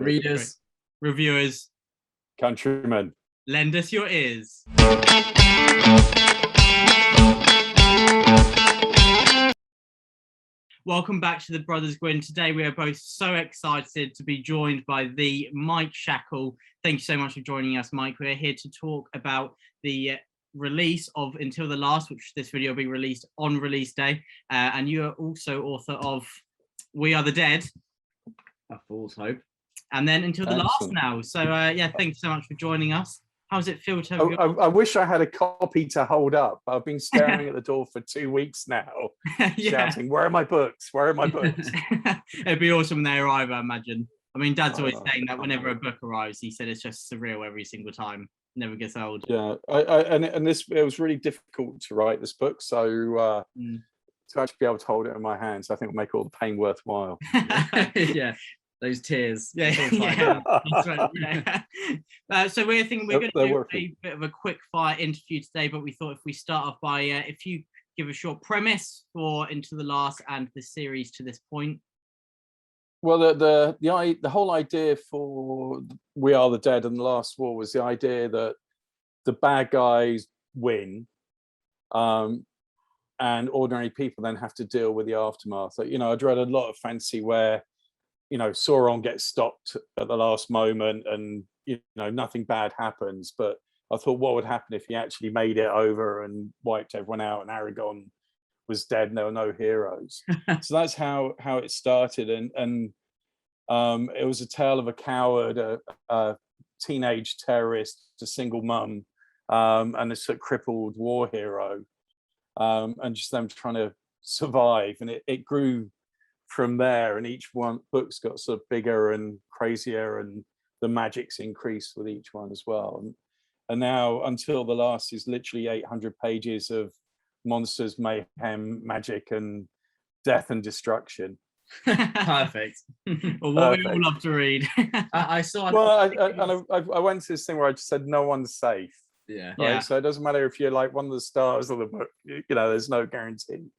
Readers, reviewers, countrymen, lend us your ears. Welcome back to the Brothers Gwynne. Today we are both so excited to be joined by the Mike Shackle. Thank you so much for joining us, Mike. We're here to talk about the release of Until the Last, which this video will be released on release day. And you are also author of We Are the Dead. A Fool's Hope. And then Until the Last now. So yeah, thank you so much for joining us. How does it feel to have I wish I had a copy to hold up. I've been staring at the door for 2 weeks now, shouting, "Where are my books? Where are my books?" It'd be awesome when they arrive, I imagine. I mean, Dad's always saying that whenever a book arrives, he said it's just surreal every single time. Never gets old. Yeah, and this, it was really difficult to write this book, so to actually be able to hold it in my hands, I think will make all the pain worthwhile. Yeah. Those tears. Yeah. So we're thinking we're going to do a bit of a quick fire interview today, but we thought if we start off by if you give a short premise for Into the Last and the series to this point. Well, the whole idea for We Are the Dead and the Last War was the idea that the bad guys win, and ordinary people then have to deal with the aftermath. You know, I'd read a lot of fantasy where, you know, Sauron gets stopped at the last moment and, you know, nothing bad happens. But I thought, what would happen if he actually made it over and wiped everyone out and Aragorn was dead and there were no heroes? So that's how it started. And it was a tale of a coward, a teenage terrorist, a single mum, and a sort of crippled war hero, and just them trying to survive. And it grew from there, and each book's got sort of bigger and crazier, and the magic's increased with each one as well. And now Until the Last is literally 800 pages of monsters, mayhem, magic, and death and destruction. Perfect. Well, what we all love to read. I saw. Well, I went to this thing where I just said no one's safe. Yeah. Right. So it doesn't matter if you're like one of the stars of the book. You know, there's no guarantee.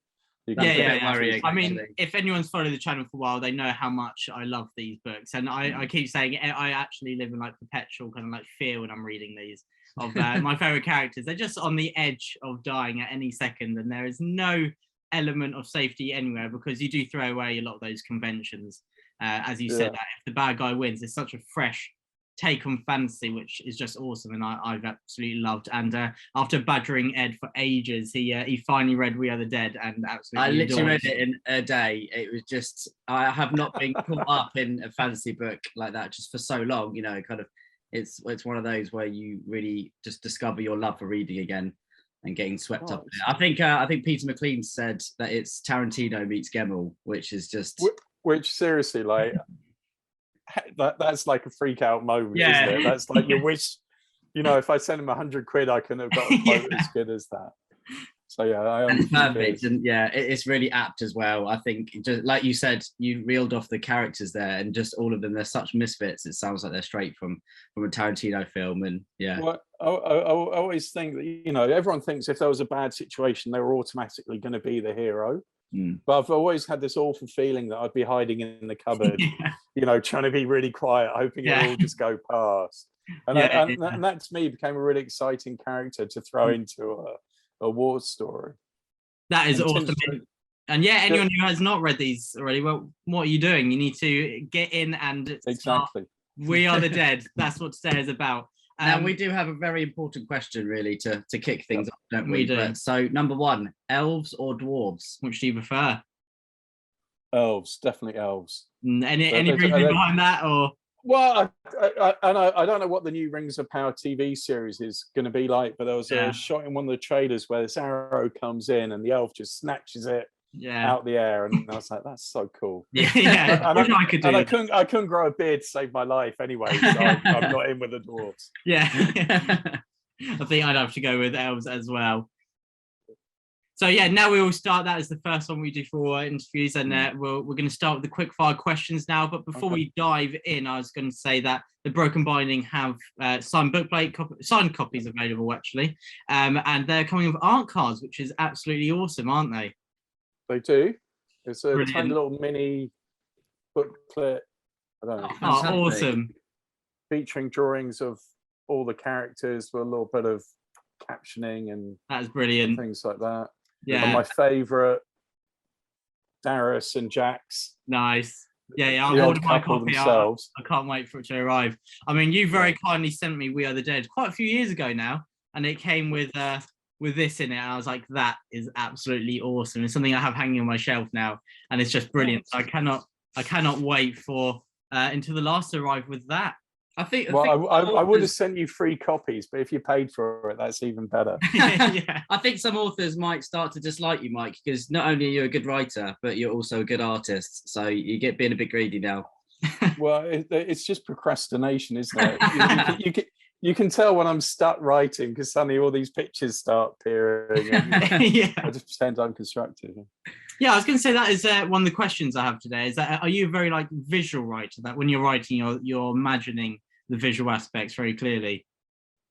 I mean, if anyone's followed the channel for a while, they know how much I love these books, and I keep saying I actually live in like perpetual kind of like fear when I'm reading these of my favorite characters. They're just on the edge of dying at any second, and there is no element of safety anywhere because you do throw away a lot of those conventions. As you said, that if the bad guy wins, it's such a fresh take on fantasy, which is just awesome, and I've absolutely loved. And after badgering Ed for ages, he finally read We Are the Dead, and absolutely I literally read it in a day. It was just, I have not been caught up in a fantasy book like that just for so long. You know, kind of, it's one of those where you really just discover your love for reading again and getting swept up in it. I think Peter McLean said that it's Tarantino meets Gemmell, which is just which seriously, like, that's like a freak out moment, isn't it? That's like your wish. You know, if I sent him 100 quid, I couldn't have got a quote as good as that. So yeah, it's perfect, and it's really apt as well. I think, just like you said, you reeled off the characters there, and just all of them, they're such misfits. It sounds like they're straight from a Tarantino film, and Well, I always think that, you know, everyone thinks if there was a bad situation, they were automatically going to be the hero. But I've always had this awful feeling that I'd be hiding in the cupboard, you know, trying to be really quiet, hoping it'll all just go past. And that to me became a really exciting character to throw into a war story. That is awesome. And anyone who has not read these already, well, what are you doing? You need to get in and start. We Are the Dead. That's what today is about. Now, we do have a very important question, really, to kick things off, don't we? So, number one, elves or dwarves? Which do you prefer? Elves, definitely elves. Any reason behind that, or? Well, I don't know what the new Rings of Power TV series is going to be like, but there was a shot in one of the trailers where this arrow comes in and the elf just snatches it out the air, and I was like, that's so cool. I couldn't grow a beard to save my life anyway, so I'm not in with the dwarves. I think I'd have to go with elves as well. So now we will start. That is the first one we do for interviews, and we're going to start with the quick fire questions now. But before we dive in, I was going to say that the Broken Binding have signed copies available actually, and they're coming with art cards, which is absolutely awesome, aren't they? They do. It's a tiny little mini booklet I don't know. Oh, awesome. Featuring drawings of all the characters with a little bit of captioning and that's brilliant. Things like that. Yeah. And my favourite, Darius and Jax. Nice. Yeah, the odd couple themselves. I can't wait for it to arrive. I mean, you very kindly sent me We Are the Dead quite a few years ago now, and it came with this in it. And I was like, that is absolutely awesome. It's something I have hanging on my shelf now, and it's just brilliant. I cannot wait for Into the Last to arrive with that. I would have sent you 3 copies, but if you paid for it, that's even better. Yeah. I think some authors might start to dislike you, Mike, because not only are you a good writer, but you're also a good artist. So you get being a bit greedy now. Well, it's just procrastination, isn't it? You can tell when I'm stuck writing because suddenly all these pictures start appearing. Yeah. I just pretend I'm constructive. Yeah, I was going to say that is one of the questions I have today. Is that are you a very visual writer? That when you're writing, you're imagining the visual aspects very clearly.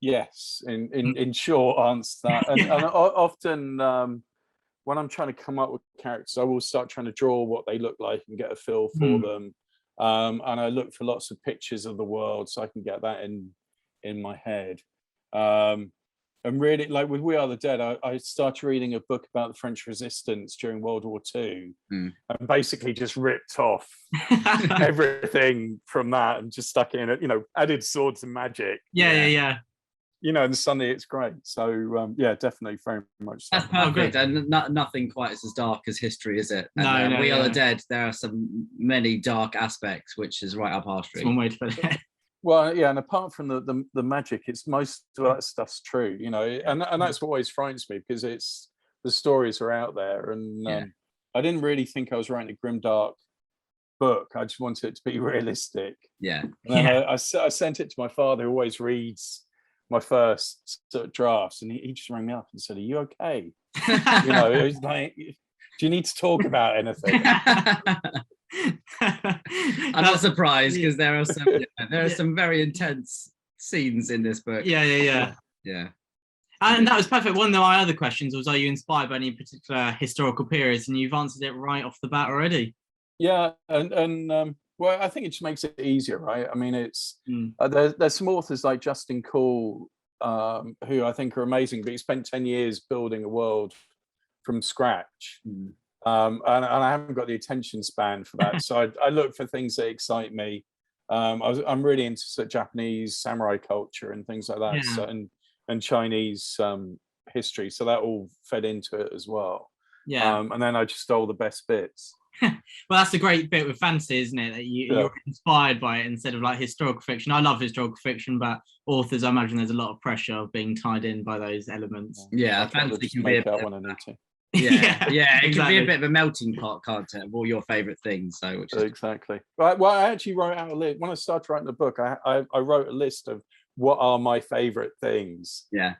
Yes, in short answer that, and often when I'm trying to come up with characters, I will start trying to draw what they look like and get a feel for them, and I look for lots of pictures of the world so I can get that in my head. And really, with We Are the Dead, I started reading a book about the French Resistance during World War II, and basically just ripped off everything from that and just stuck in it. Added swords and magic. Yeah. And suddenly it's great. So yeah, definitely very much. That's perfect, and nothing quite as dark as history, is it? And, no, We Are the Dead. There are many dark aspects, which is right up our street. One way to put it. Well, yeah, and apart from the magic, it's most of that stuff's true, and that's what always frightens me because the stories are out there, and I didn't really think I was writing a grimdark book. I just wanted it to be realistic. Yeah. And then I sent it to my father, who always reads my first sort of drafts, and he just rang me up and said, "Are you okay?" It was like, "Do you need to talk about anything?" I'm not surprised because there are some very intense scenes in this book. Yeah. And that was perfect. One of my other questions was, are you inspired by any particular historical periods? And you've answered it right off the bat already. Yeah, and well, I think it just makes it easier, right? I mean, it's there's some authors like Justin Cool, who I think are amazing, but he spent 10 years building a world from scratch. And I haven't got the attention span for that, so I look for things that excite me. I'm really into sort of Japanese samurai culture and things like that, so, and Chinese history, so that all fed into it as well. And then I just stole the best bits. Well, that's the great bit with fantasy, isn't it? That you're inspired by it instead of historical fiction. I love historical fiction, but authors, I imagine there's a lot of pressure of being tied in by those elements. Yeah, fantasy can be a bit when I need to. It can be a bit of a melting pot, can't it, of all your favorite things. So exactly. Well, I actually wrote out a list when I started writing the book. I wrote a list of what are my favorite things. Yeah.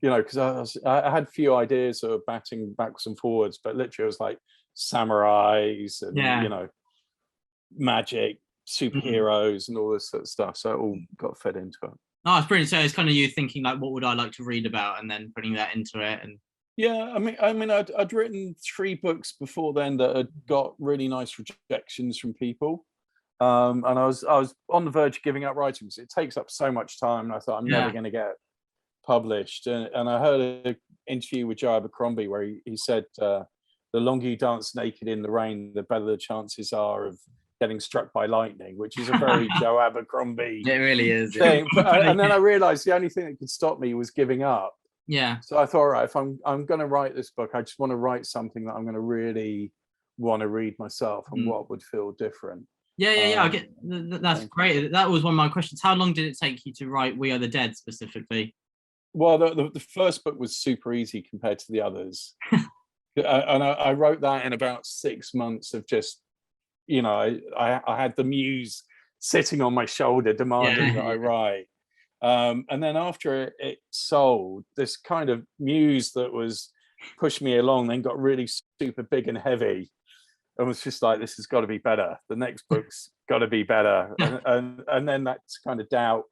Because I had a few ideas of batting backwards and forwards, but literally it was like samurais and magic, superheroes, and all this sort of stuff. So it all got fed into it. Oh, it's brilliant. So it's kind of you thinking what would I like to read about, and then putting that into it. And yeah, I mean, I'd written 3 books before then that had got really nice rejections from people, and I was on the verge of giving up writing because it takes up so much time, and I thought I'm never going to get published. And I heard an interview with Joe Abercrombie where he said, the longer you dance naked in the rain, the better the chances are of getting struck by lightning, which is a very Joe Abercrombie it really is thing. And then I realized the only thing that could stop me was giving up. Yeah. So I thought, all right, if I'm going to write this book, I just want to write something that I'm going to really want to read myself and what would feel different. Yeah. I get that's great. That was one of my questions. How long did it take you to write We Are the Dead specifically? Well, the first book was super easy compared to the others. And I wrote that in about 6 months of just, I had the muse sitting on my shoulder demanding that I write. And then after it sold, this kind of muse that was pushing me along then got really super big and heavy and was just like, this has got to be better. The next book's got to be better. And then that kind of doubt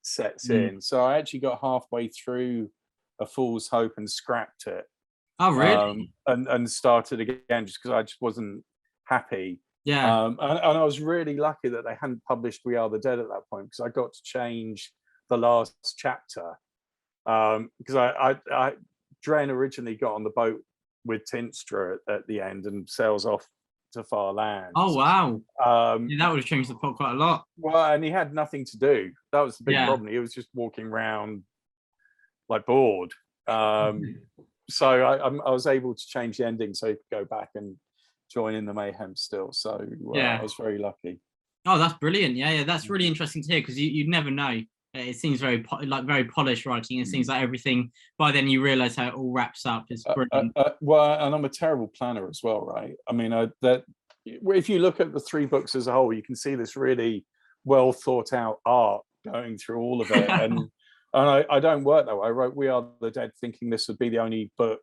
sets in. So I actually got halfway through A Fool's Hope and scrapped it. Oh, really? And started again just because I just wasn't happy. Yeah. And I was really lucky that they hadn't published We Are the Dead at that point, because I got to change the last chapter. Because I Dren originally got on the boat with Tinstra at the end and sails off to far lands. Oh wow. Yeah, that would have changed the plot quite a lot. Well, and he had nothing to do. That was the big problem. He was just walking around like bored. So I was able to change the ending so he could go back and join in the mayhem still. So I was very lucky. Oh, that's brilliant. Yeah, that's really interesting to hear, because you'd never know. It seems very very polished writing. It seems like everything, by then you realize how it all wraps up. Is brilliant. Well, and I'm a terrible planner as well, right? I mean, that if you look at the 3 books as a whole, you can see this really well thought out art going through all of it. and I don't work that way. I wrote We Are the Dead thinking this would be the only book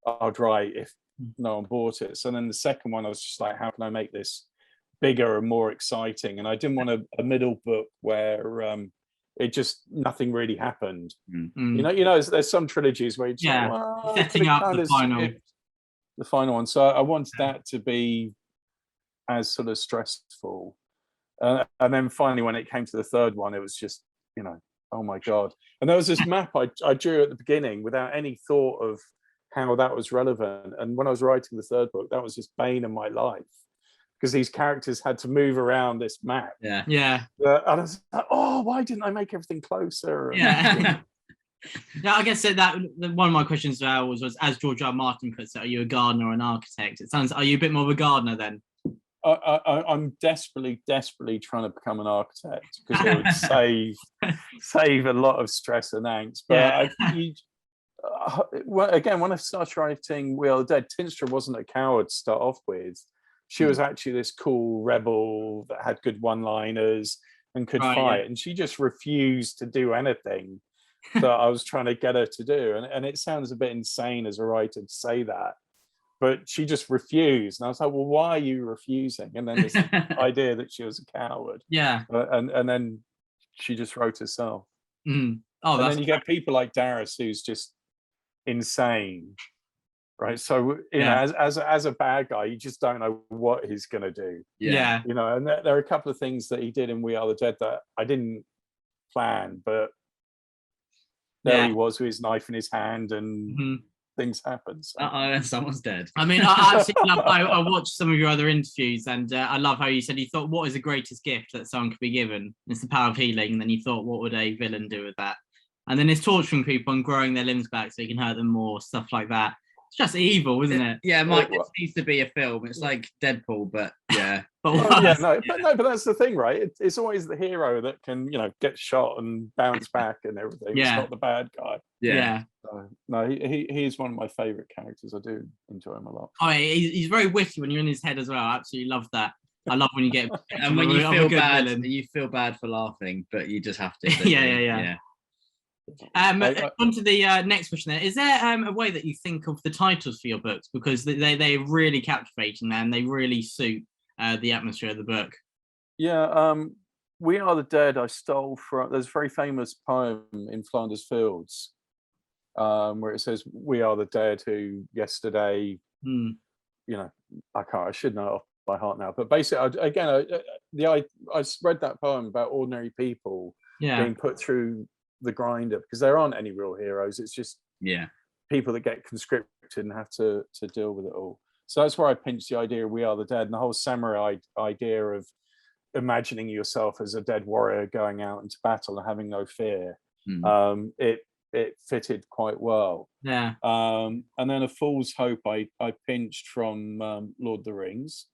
I'd write if no one bought it. So then the second one, I was just like, how can I make this bigger and more exciting? And I didn't want a middle book where it just nothing really happened. You know, there's some trilogies where it's like, well, setting up the final one. So I wanted that to be as sort of stressful. And then finally, when it came to the third one, it was just, oh my God. And there was this map I drew at the beginning without any thought of how that was relevant. And when I was writing the third book, that was just bane in my life, because these characters had to move around this map. Yeah. And I was like, oh, why didn't I make everything closer? Yeah. Yeah, I guess that one of my questions was, as George R. Martin puts it, are you a gardener or an architect? It sounds, are you a bit more of a gardener then? I'm desperately trying to become an architect, because it would save a lot of stress and angst. But again, when I started writing We Are the Dead, Tinstra wasn't a coward to start off with. She was actually this cool rebel that had good one-liners and could fight, and she just refused to do anything that I was trying to get her to do. And it sounds a bit insane as a writer to say that, but she just refused. And I was like, well, why are you refusing? And then this idea that she was a coward. Yeah. And then she just wrote herself. Mm. Oh, and then you get people like Darius, who's just insane. Right, so as a bad guy, you just don't know what he's gonna do. Yeah, and there are a couple of things that he did in We Are the Dead that I didn't plan, but there he was with his knife in his hand, and things happen. So. Someone's dead. I mean, I absolutely love. I watched some of your other interviews, and I love how you said you thought, what is the greatest gift that someone could be given? It's the power of healing. And then you thought, what would a villain do with that? And then it's torturing people and growing their limbs back so you can hurt them more, stuff like that. It's just evil, isn't it? Yeah, Mike, it needs to be a film. It's like Deadpool, but but that's the thing, right? It's always the hero that can, get shot and bounce back and everything. It's not the bad guy. Yeah. So, no, he is one of my favorite characters. I do enjoy him a lot. Oh, he's very witty when you're in his head as well. I absolutely love that. I love when you get and when you feel bad, you feel bad for laughing, but you just have to. Yeah. On to the next question. Is there a way that you think of the titles for your books, because they really captivating and they really suit the atmosphere of the book? We Are the Dead I stole from, there's a very famous poem in Flanders Fields where it says, we are the dead who yesterday, I should know it off by heart now, but basically I read that poem about ordinary people being put through the grinder, because there aren't any real heroes. It's just people that get conscripted and have to deal with it all. So that's where I pinched the idea of We Are the Dead, and the whole samurai idea of imagining yourself as a dead warrior going out into battle and having no fear. It fitted quite well. And then A Fool's Hope I pinched from Lord of the Rings.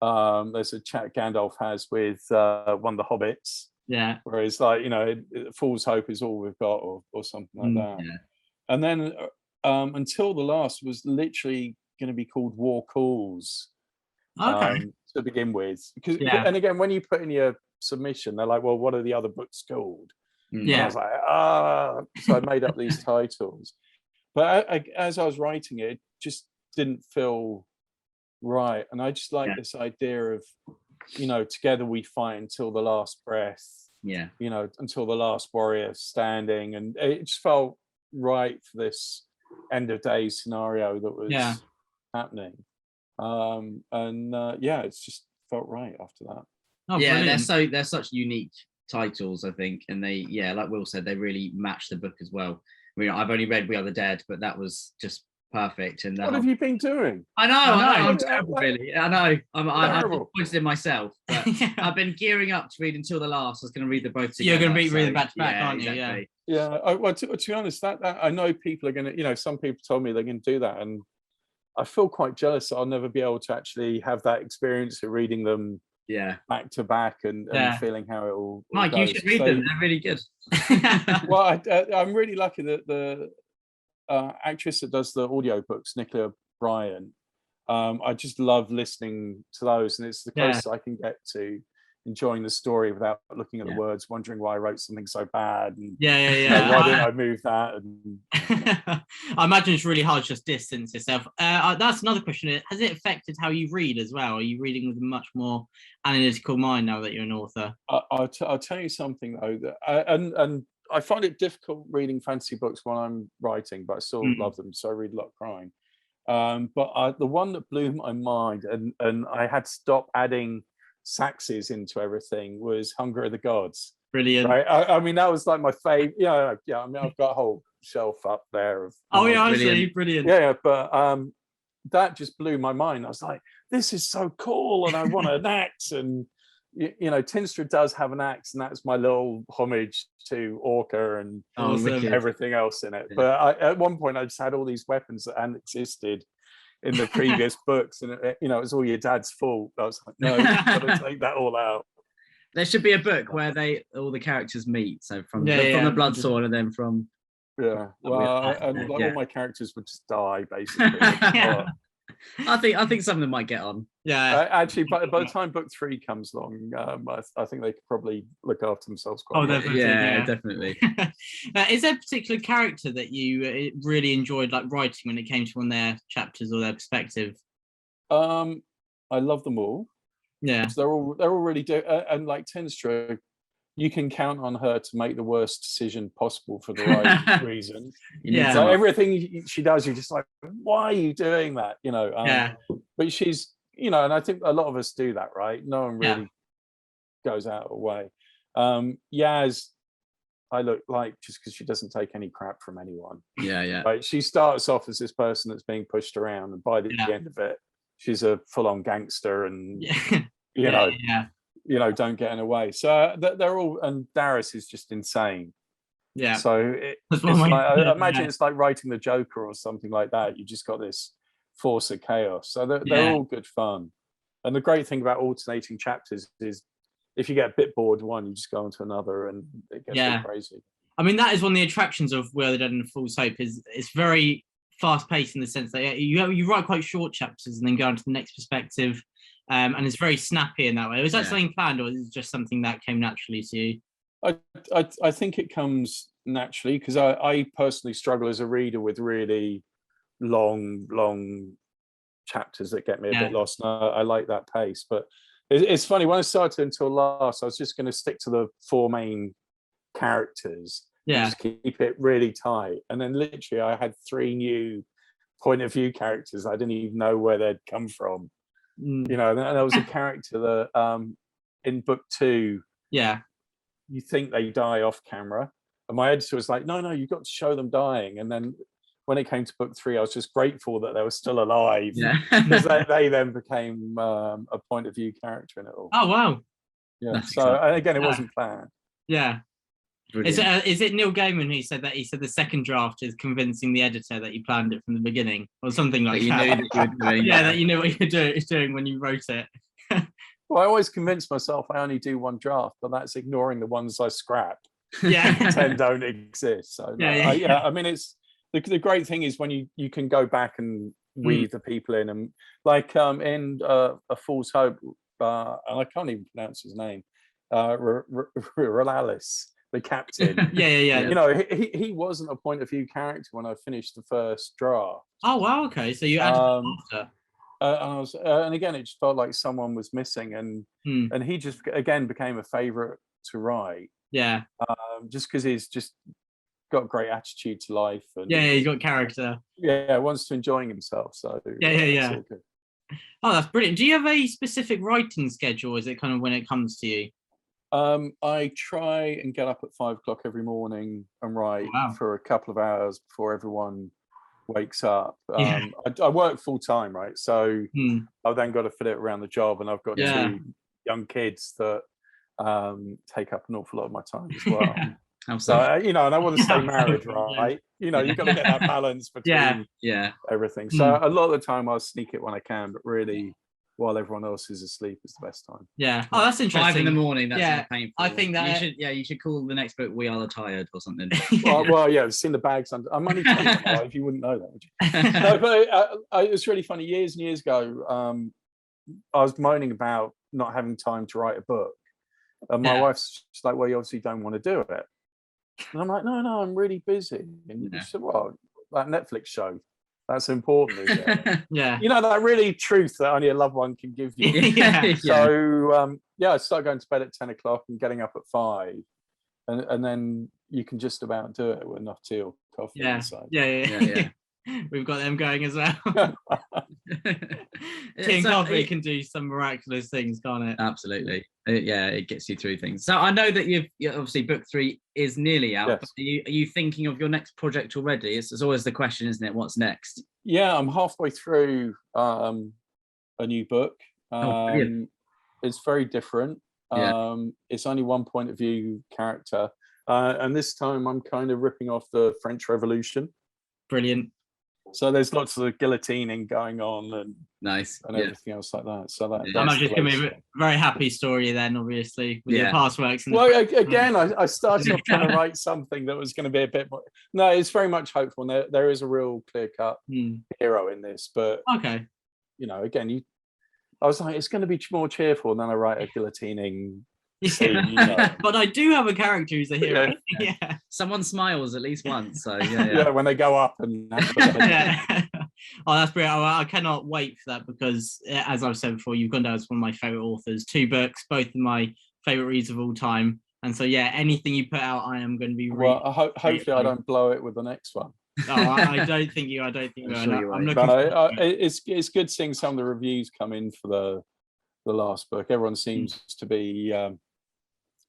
There's a chat Gandalf has with one of the hobbits. Whereas, Fool's Hope is all we've got, or something like that. And then Until the Last was literally going to be called War Calls to begin with. Because, and again, when you put in your submission, they're like, well, what are the other books called? And I was like, so I made up these titles. But as I was writing it just didn't feel right. And I just like this idea of, together we fight until the last breath. Until the last warrior standing. And it just felt right for this end of days scenario that was happening. Yeah, it's just felt right after that. Oh, yeah, brilliant. they're such unique titles, I think, and they, yeah, like Will said, they really match the book as well. I mean, I've only read We Are the Dead, but that was just perfect. And What have you been doing? I know, I'm What- terrible, really. I know, I'm Terrible. disappointed in myself, but I've been gearing up to read Until the Last. I was going to read them both together. You're going to read them back to back, aren't you? Exactly. Yeah. Well, to be honest, that I know people are going to, you know, some people told me they're going to do that, and I feel quite jealous that I'll never be able to actually have that experience of reading them Yeah. back to back and feeling how it all Mike, goes. you should read them. They're really good. Well, I'm really lucky that the actress that does the audiobooks, Nicola Bryan, I just love listening to those, and it's the closest I can get to enjoying the story without looking at the words, wondering why I wrote something so bad, and why didn't I move that? And I imagine it's really hard to just distance yourself. That's another question. Has it affected how you read as well? Are you reading with a much more analytical mind now that you're an author? I'll tell you something though, that and I find it difficult reading fantasy books when I'm writing, but I still love them, so I read a lot of crying. But the one that blew my mind, and I had to stop adding Saxes into everything, was Hunger of the Gods. Brilliant. Right? I mean, that was like my favorite. Yeah. I mean, I've got a whole shelf up there of. I see. Brilliant. Yeah, but that just blew my mind. I was like, this is so cool, and I want an axe. And you know, Tinstra does have an axe, and that's my little homage to Orca and everything else in it. Yeah. But at one point, I just had all these weapons that hadn't existed in the previous books, and it was all your dad's fault. I was like, no, you've got to take that all out. There should be a book where all the characters meet. So from the Bloodsworn, and then from all my characters would just die basically. I think some of them might get on. Yeah, actually, by the time book 3 comes along, I think they could probably look after themselves quite well. Definitely. Is there a particular character that you really enjoyed like writing when it came to one of their chapters or their perspective? I love them all. Yeah, they're all really and like Tinstra, you can count on her to make the worst decision possible for the right reason. So everything she does, you're just like, why are you doing that? You know. But she's, you know, and I think a lot of us do that, right? No one really goes out of the way. Yaz, I look like, just because she doesn't take any crap from anyone. Right? She starts off as this person that's being pushed around, and by the end of it, she's a full-on gangster, and you know, don't get in her way. So they're all, and Darius is just insane. Yeah. So it's like, I imagine it's like writing the Joker or something like that. You just got this force of chaos. So they're all good fun. And the great thing about alternating chapters is if you get a bit bored one, you just go on to another, and it gets really crazy. I mean, that is one of the attractions of We Are the Dead and Fool's Hope, is it's very fast paced in the sense that you write quite short chapters and then go on to the next perspective. And it's very snappy in that way. Was that something planned, or is it just something that came naturally to you? I think it comes naturally, because I personally struggle as a reader with really long chapters that get me a bit lost. And I like that pace. But it's funny, when I started Until Last, I was just going to stick to the 4 main characters. Just keep it really tight. And then literally I had 3 new point of view characters. I didn't even know where they'd come from. You know, and there was a character that in book 2, you think they die off camera, and my editor was like, no, you've got to show them dying. And then when it came to book 3, I was just grateful that they were still alive, because they then became a point of view character in it all. Oh wow. That's so exciting. Again, it wasn't planned. Is it Neil Gaiman who said that? He said the second draft is convincing the editor that you planned it from the beginning, or something like that. You knew that you were doing. That you knew what you were doing when you wrote it. Well, I always convince myself I only do 1 draft, but that's ignoring the ones I scrap. 10 don't exist. So I mean, it's the great thing is when you can go back and weave the people in, and like in A Fool's Hope, and I can't even pronounce his name, Relalis, the captain. You know, he wasn't a point of view character when I finished the first draft. Oh wow, okay. So you added after. And again, it just felt like someone was missing, and he just again became a favorite to write. Just because he's just got a great attitude to life, and he's got character. Wants to enjoying himself. So yeah. Oh, that's brilliant. Do you have a specific writing schedule? Is it kind of when it comes to you? I try and get up at 5 o'clock every morning and write Wow. for a couple of hours before everyone wakes up. Yeah. I work full time, right? So Hmm. I've then got to fit it around the job, and I've got Yeah. 2 young kids that take up an awful lot of my time as well. So and I want to stay married, right? You've got to get that balance between everything. So a lot of the time I'll sneak it when I can, but really while everyone else is asleep is the best time. Yeah. Oh, that's interesting. 5 in the morning. That's painful. I think that you should call the next book "We Are the Tired" or something. Well, I've seen the bags under. I'm only 25. You wouldn't know that, would you? No, but it's really funny. Years and years ago, I was moaning about not having time to write a book, and my wife's just like, "Well, you obviously don't want to do it." And I'm like, no, I'm really busy. And she said, well, that Netflix show, that's important, is it? Yeah. That really truth that only a loved one can give you. So, I started going to bed at 10 o'clock and getting up at 5. And then you can just about do it with enough tea or coffee. Yeah. We've got them going as well. Tea and coffee can do some miraculous things, can't it? Absolutely. It gets you through things. So I know that you've obviously book 3 is nearly out. Yes. But are you thinking of your next project already? It's always the question, isn't it? What's next? Yeah, I'm halfway through a new book. It's very different. It's only one point of view character. And this time I'm kind of ripping off the French Revolution. Brilliant. So there's lots of guillotining going on and everything else like that. So that I'm just going to be a very happy story then, obviously, with your past works. Well, again, I started off trying to write something that was going to be a bit more. No, it's very much hopeful. There is a real clear-cut hero in this, but again, I was like, it's going to be more cheerful, and then I write a guillotining. Scene, But I do have a character who's a hero. Someone smiles at least once. So when they go up and Oh, that's brilliant. I cannot wait for that because, as I've said before, you've gone down as one of my favorite authors. 2 books, both of my favorite reads of all time. And so anything you put out, I am going to be reading. Well, hopefully I don't blow it with the next one. I don't think you. I'm looking. It's good seeing some of the reviews come in for the last book. Everyone seems to be.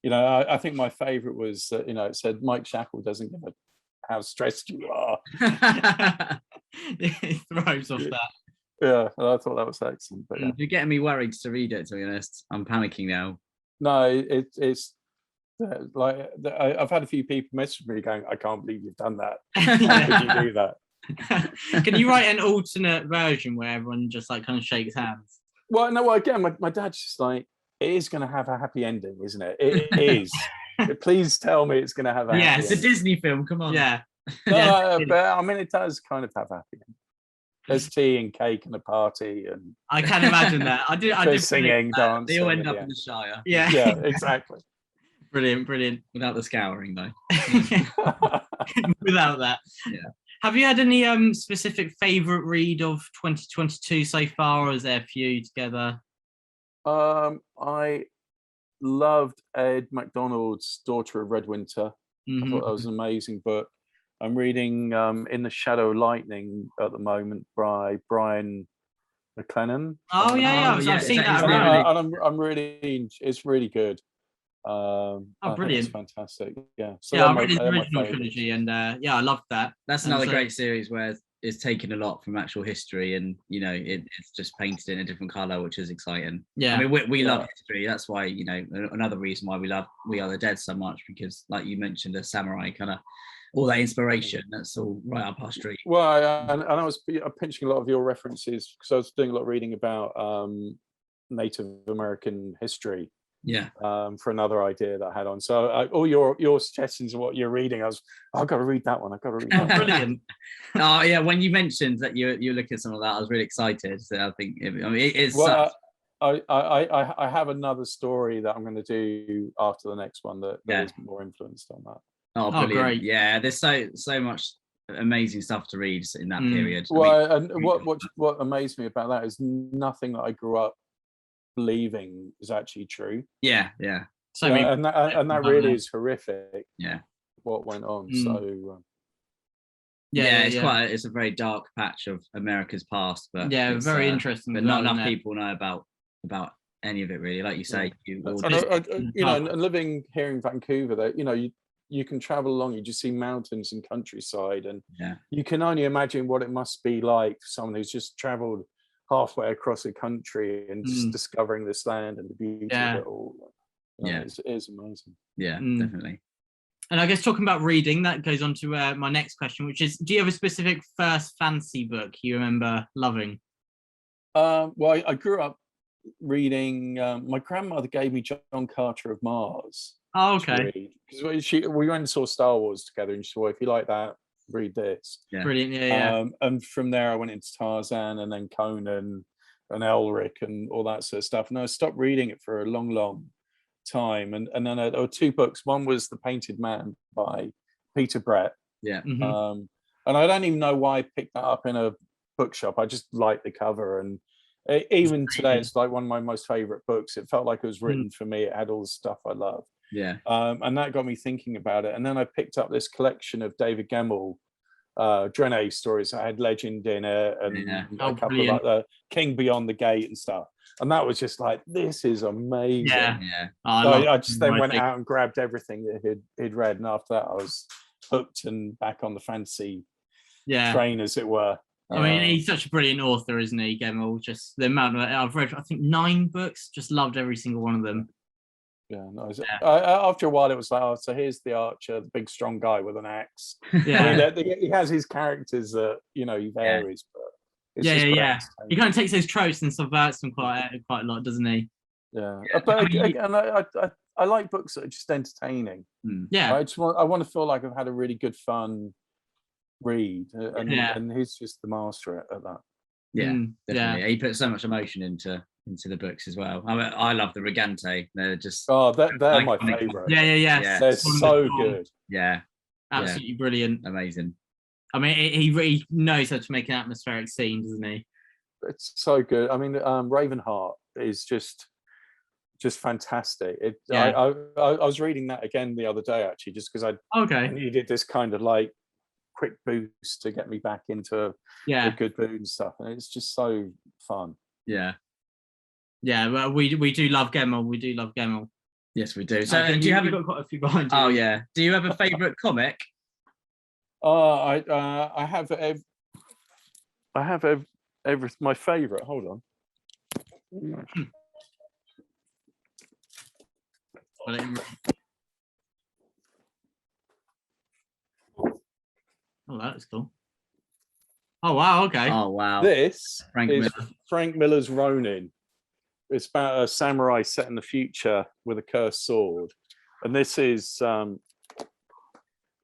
I think my favorite was that it said Mike Shackle doesn't give a how stressed you are. It thrives off that. Yeah, I thought that was excellent. But you're getting me worried to read it, to be honest. I'm panicking now. No, it's like I've had a few people message me going, I can't believe you've done that. How could you do that? Can you write an alternate version where everyone just like kind of shakes hands? Well, no, again, my dad's just like, it is going to have a happy ending, isn't it? It is. Please tell me it's going to have a happy ending. It's a Disney film, come on. But I mean, it does kind of have a happy ending. There's tea and cake and a party, and I can imagine that. I did singing, dancing. They all end up in the Shire. Yeah, exactly. Brilliant. Without the scouring, though. Without that. Yeah. Have you had any specific favourite read of 2022 so far, or is there a few together? I loved Ed MacDonald's Daughter of Red Winter. I thought that was an amazing book. I'm reading In the Shadow of Lightning at the moment by Brian McLennan. Oh yeah, I've seen that. And I'm really, it's really good. Brilliant! It's fantastic. Yeah. So I read the original trilogy, and I loved that. That's another great series where it's taken a lot from actual history, and it's just painted in a different color, which is exciting. Yeah, I mean, we love history. That's why another reason why we love We Are the Dead so much, because like you mentioned, the samurai kind of all that inspiration. That's all right up our street. Well, and I was pinching a lot of your references because I was doing a lot of reading about Native American history. Yeah. For another idea that I had on. So all your suggestions of what you're reading, I've got to read that one. I've got to read that one. Brilliant. Oh yeah, when you mentioned that you look at some of that, I was really excited. So I think it's. Well, I have another story that I'm going to do after the next one that is more influenced on that. Oh, brilliant! Great. Yeah, there's so much amazing stuff to read in that period. Well, and what amazed me about that is nothing that I grew up believing is actually true. Yeah. So and that really is horrific. Yeah, what went on. So It's a very dark patch of America's past, but very interesting. But not enough people know about any of it really. Like you say, and living here in Vancouver, that you can travel along, you just see mountains and countryside, and you can only imagine what it must be like for someone who's just traveled halfway across the country and just discovering this land and the beauty of it all. It is amazing. Definitely. And I guess talking about reading, that goes on to my next question, which is, do you have a specific first fantasy book you remember loving? Well, I grew up reading. My grandmother gave me John Carter of Mars. Oh, okay. Because we went and saw Star Wars together, and she said, "Well, if you like that, read this." Brilliant. Yeah. And from there, I went into Tarzan, and then Conan, and Elric, and all that sort of stuff. And I stopped reading it for a long time, and then there were two books. One was The Painted Man by Peter Brett. And I don't even know why I picked that up in a bookshop. I just liked the cover, and even today it's like one of my most favorite books. It felt like it was written for me. It had all the stuff I love. And that got me thinking about it. And then I picked up this collection of David Gemmell Drenay stories. I had Legend in it, and a couple of like the King Beyond the Gate and stuff. And that was just like, this is amazing. I just then went out and grabbed everything that he'd read, and after that I was hooked and back on the fantasy train, as it were. I mean, he's such a brilliant author, isn't he, Gemmell? Just the amount of I've read, I think 9 books, just loved every single one of them. After a while it was like, oh, so here's the archer, the big strong guy with an axe. I mean, he has his characters that he varies, but it's he kind of takes those tropes and subverts them quite a lot, doesn't he? But I like books that are just entertaining. I want to feel like I've had a really good fun read, and he's just the master at that. Definitely. He puts so much emotion into the books as well. I mean, I love the Regante. They're just they're my favorite. They're so good. Absolutely brilliant. Amazing. I mean, he really knows how to make an atmospheric scene, doesn't he? It's so good. I mean, Ravenheart is just fantastic. I was reading that again the other day, actually, just because I needed this kind of like quick boost to get me back into a good mood and stuff, and it's just so fun. Well, we do love Gemmell. Yes, we do. So do you have got quite a few behind you? Oh yeah. Do you have a favorite comic? I have every my favorite. Hold on. Oh, that's cool. Oh wow, okay. Oh wow. This is Frank Miller's Ronin. It's about a samurai set in the future with a cursed sword, and this is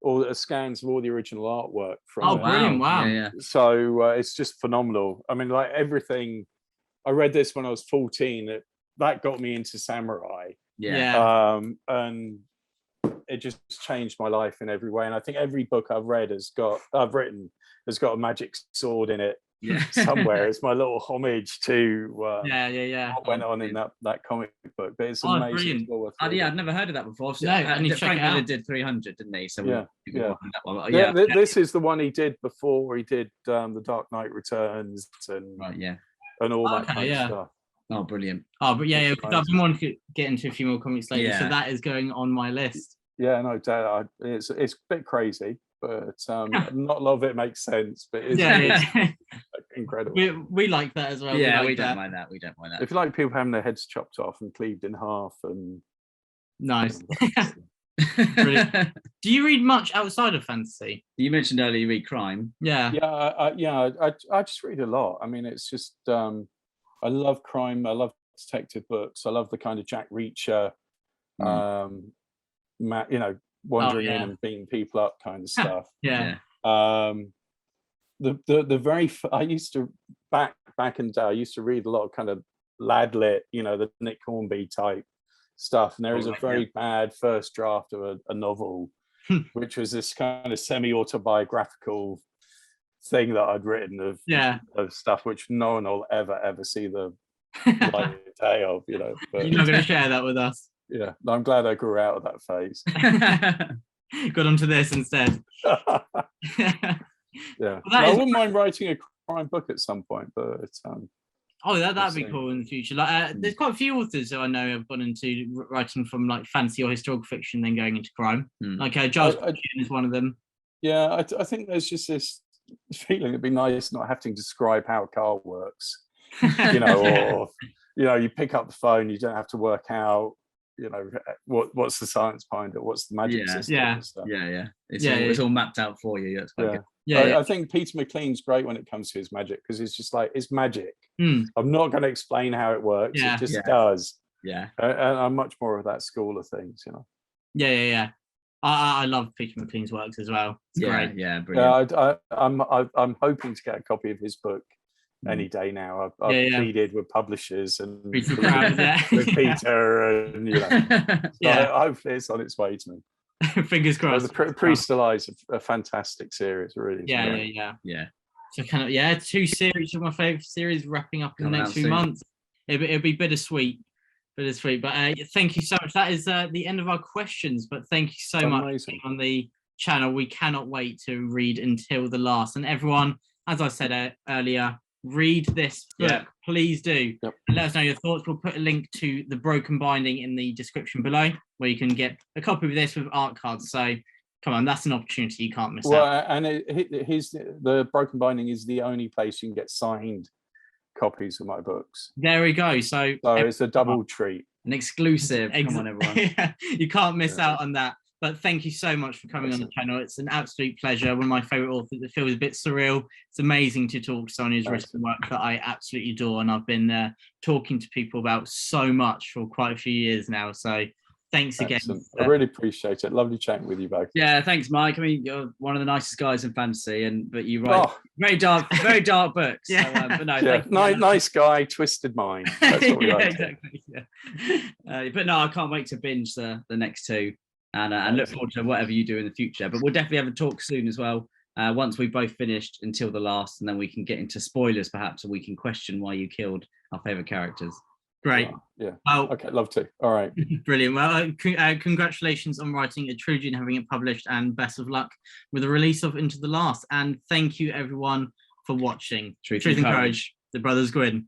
all scans of all the original artwork from. Oh, brilliant! Wow. So it's just phenomenal. I mean, like everything. I read this when I was 14. That got me into samurai. And it just changed my life in every way. And I think every book I've written has got a magic sword in it. Somewhere. It's my little homage to what went on in that comic book. But it's amazing. I'd never heard of that before. So Frank Miller did 300, didn't he? So that one. This is the one he did before he did The Dark Knight Returns and and all that kind of stuff. Oh, brilliant. Oh, but I've been wanting to get into a few more comics later, so that is going on my list. Yeah, no doubt. It's a bit crazy, but not a lot of it makes sense. But it's incredible. We like that as well. Yeah, we don't mind that. If you like people having their heads chopped off and cleaved in half, and nice. Do you read much outside of fantasy? You mentioned earlier you read crime. I just read a lot. I mean, it's just I love crime. I love detective books. I love the kind of Jack Reacher, wandering in and beating people up kind of stuff. I used to back in the day, I used to read a lot of kind of lad lit, the Nick Hornby type stuff, and there is a very bad first draft of a novel which was this kind of semi-autobiographical thing that I'd written of stuff which no one will ever see the light of day of, but you're not going to share that with us. I'm glad I grew out of that phase. Got onto this instead. Yeah. Well, I wouldn't mind writing a crime book at some point, but oh, that'd be cool in the future. Like, there's quite a few authors who I know have gone into writing from like fantasy or historical fiction, then going into crime. Like Giles is one of them. Yeah, I think there's just this feeling it'd be nice not having to describe how a car works, you know, or you know, you pick up the phone, you don't have to work out, you know, what's the science behind it, what's the magic system. And stuff. It's all mapped out for you. That's quite good. I think Peter McLean's great when it comes to his magic, because it's just like, it's magic. I'm not going to explain how it works. It just does. Yeah. And I'm much more of that school of things, you know. Yeah. I love Peter McLean's works as well. It's great. Yeah, brilliant. I'm hoping to get a copy of his book any day now. I've pleaded with publishers and with Peter, and you know, hopefully it's on its way to me. Fingers crossed. The Priest Alive is a fantastic series, really. Yeah. So kind of 2 series of my favorite series wrapping up in the next few months. It'll be bittersweet. But thank you so much. That is the end of our questions. But thank you so much for being on the channel. We cannot wait to read Until the Last. And everyone, as I said earlier, read this book. Please do. And let us know your thoughts. We'll put a link to the Broken Binding in the description below, where you can get a copy of this with art cards. So come on, that's an opportunity you can't miss out. And the Broken Binding is the only place you can get signed copies of my books. There we go. So it's a double treat. An exclusive. Come on, everyone. You can't miss out on that. But thank you so much for coming on the channel. It's an absolute pleasure. One of my favorite authors. It feels a bit surreal. It's amazing to talk to someone who's written work that I absolutely adore. And I've been talking to people about so much for quite a few years now. So thanks again. I really appreciate it. Lovely chatting with you both. Yeah, thanks, Mike. I mean, you're one of the nicest guys in fantasy, but you write very dark books. Yeah. So, but no, nice guy, twisted mind. That's what we like. Exactly. Yeah. But no, I can't wait to binge the next 2, and look forward to whatever you do in the future. But we'll definitely have a talk soon as well. Once we've both finished Until the Last, and then we can get into spoilers perhaps, and we can question why you killed our favorite characters. Great. Yeah. Well, okay, love to. All right. Brilliant. Well, congratulations on writing a trilogy and having it published, and best of luck with the release of Into the Last. And thank you everyone for watching. Truth and Courage, the Brothers Gwynne.